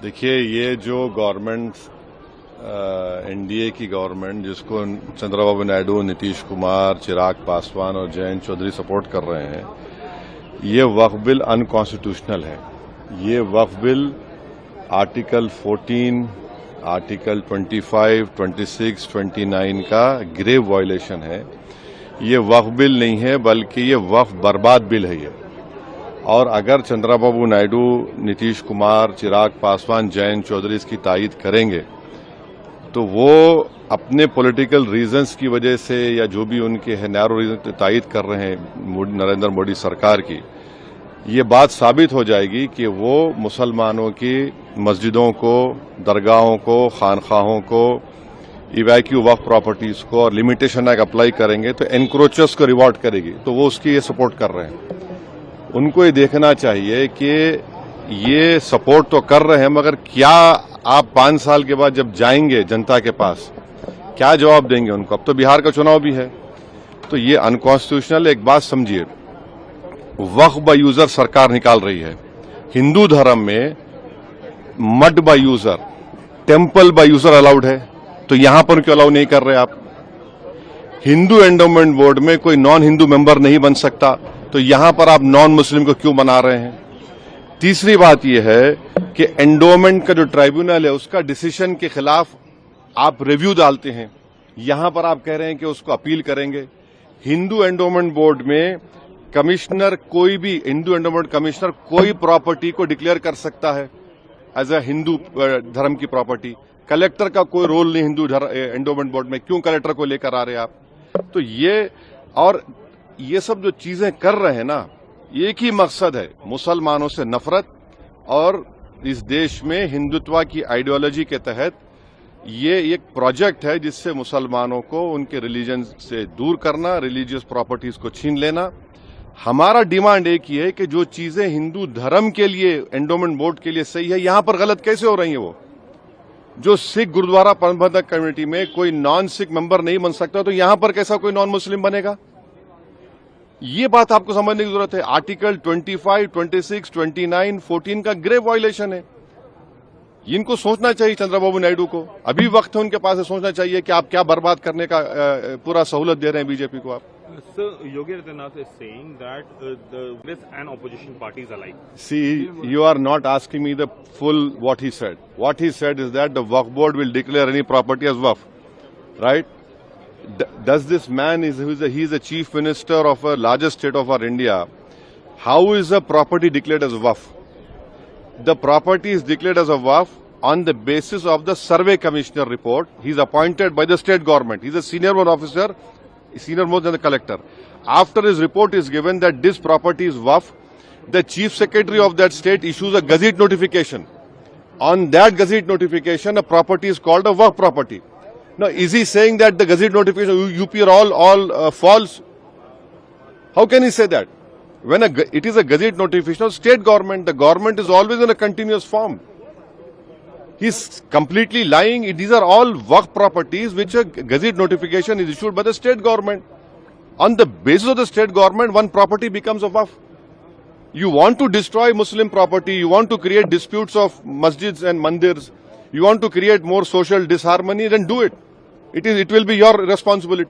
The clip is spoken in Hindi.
देखिए, ये जो गवर्नमेंट एनडीए की गवर्नमेंट जिसको चंद्रबाबू नायडू, नीतीश कुमार, चिराग पासवान और जयंत चौधरी सपोर्ट कर रहे हैं, ये वक्फ बिल अनकॉन्स्टिट्यूशनल है। ये वक्फ बिल आर्टिकल 14, आर्टिकल 25, 26, 29 का ग्रेव वायलेशन है। ये वक्फ बिल नहीं है, बल्कि ये वक्फ बर्बाद बिल है ये। और अगर चंद्रबाबू नायडू, नीतीश कुमार, चिराग पासवान, जयंत चौधरी इसकी तायीद करेंगे तो वो अपने पॉलिटिकल रीजंस की वजह से या जो भी उनके है नैरो रीजन तायीद कर रहे हैं नरेंद्र मोदी सरकार की, ये बात साबित हो जाएगी कि वो मुसलमानों की मस्जिदों को, दरगाहों को, खानखाहों को, इवैक्यू वक्फ प्रॉपर्टीज को और लिमिटेशन एक्ट अप्लाई करेंगे तो एनक्रोचर्स को रिवॉर्ड करेगी। तो वो उसकी ये सपोर्ट कर रहे हैं। उनको ये देखना चाहिए कि ये सपोर्ट तो कर रहे हैं, मगर क्या आप 5 साल के बाद जब जाएंगे जनता के पास, क्या जवाब देंगे उनको? अब तो बिहार का चुनाव भी है। तो ये अनकॉन्स्टिट्यूशनल। एक बात समझिए, वक्फ बाय यूजर सरकार निकाल रही है। हिंदू धर्म में mud by user, temple by user allowed है, तो यहां पर क्यों अलाउ नहीं कर रहे आप? हिंदू एंडोमेंट बोर्ड में कोई नॉन हिंदू मेंबर नहीं बन सकता, तो यहां पर आप नॉन मुस्लिम को क्यों बना रहे हैं? तीसरी बात यह है कि एंडोमेंट का जो ट्राइब्यूनल है उसका डिसीजन के खिलाफ आप रिव्यू डालते हैं, यहां पर आप कह रहे हैं कि उसको अपील करेंगे। हिंदू एंडोमेंट बोर्ड में कमिश्नर, कोई भी हिंदू एंडोमेंट कमिश्नर कोई प्रॉपर्टी को डिक्लेयर कर सकता है एज अ हिंदू धर्म की प्रॉपर्टी। कलेक्टर का कोई रोल नहीं हिंदू एंडोमेंट बोर्ड में, क्यों कलेक्टर को लेकर आ रहे हैं आप? तो ये सब जो चीजें कर रहे हैं ना, एक ही मकसद है, मुसलमानों से नफरत और इस देश में हिंदुत्व की आइडियोलॉजी के तहत ये एक प्रोजेक्ट है जिससे मुसलमानों को उनके रिलीजन से दूर करना, रिलीजियस प्रॉपर्टीज को छीन लेना। हमारा डिमांड एक ही है कि जो चीजें हिंदू धर्म के लिए, एंडोमेंट बोर्ड के लिए सही है, यहां पर गलत कैसे हो रही है? वो जो सिख गुरुद्वारा प्रबंधक कमेटी में कोई नॉन सिख मेंबर नहीं बन सकता, तो यहां पर कैसा कोई नॉन मुस्लिम बनेगा? ये बात आपको समझने की जरूरत है। आर्टिकल 25, 26, 29, 14 का ग्रेव वायलेशन है। इनको सोचना चाहिए चंद्रबाबू नायडू को। अभी वक्त है उनके पास, सोचना चाहिए कि आप क्या बर्बाद करने का पूरा सहूलत दे रहे हैं बीजेपी को आप। Sir, Yogi Adityanath is saying that the Congress and opposition parties alike. See, you are not asking me the full what he said. What he said is that the Waqf board will declare any property as Waqf, right? Does this man he is the chief minister of a largest state of our India? How is a property declared as Waqf? The property is declared as a Waqf on the basis of the survey commissioner report. He is appointed by the state government. He is a senior officer. Senior more than the collector. After his report is given that this property is Waqf, the chief secretary of that state issues a gazette notification. On that gazette notification, a property is called a Waqf property. Now, is he saying that the gazette notification UP are all false? How can he say that? When it is a gazette notification of state government, the government is always in a continuous form. He's completely lying. These are all Waqf properties which a gazette notification is issued by the state government. On the basis of the state government, one property becomes a Waqf. You want to destroy Muslim property, you want to create disputes of masjids and mandirs, you want to create more social disharmony, then do it. It will be your responsibility.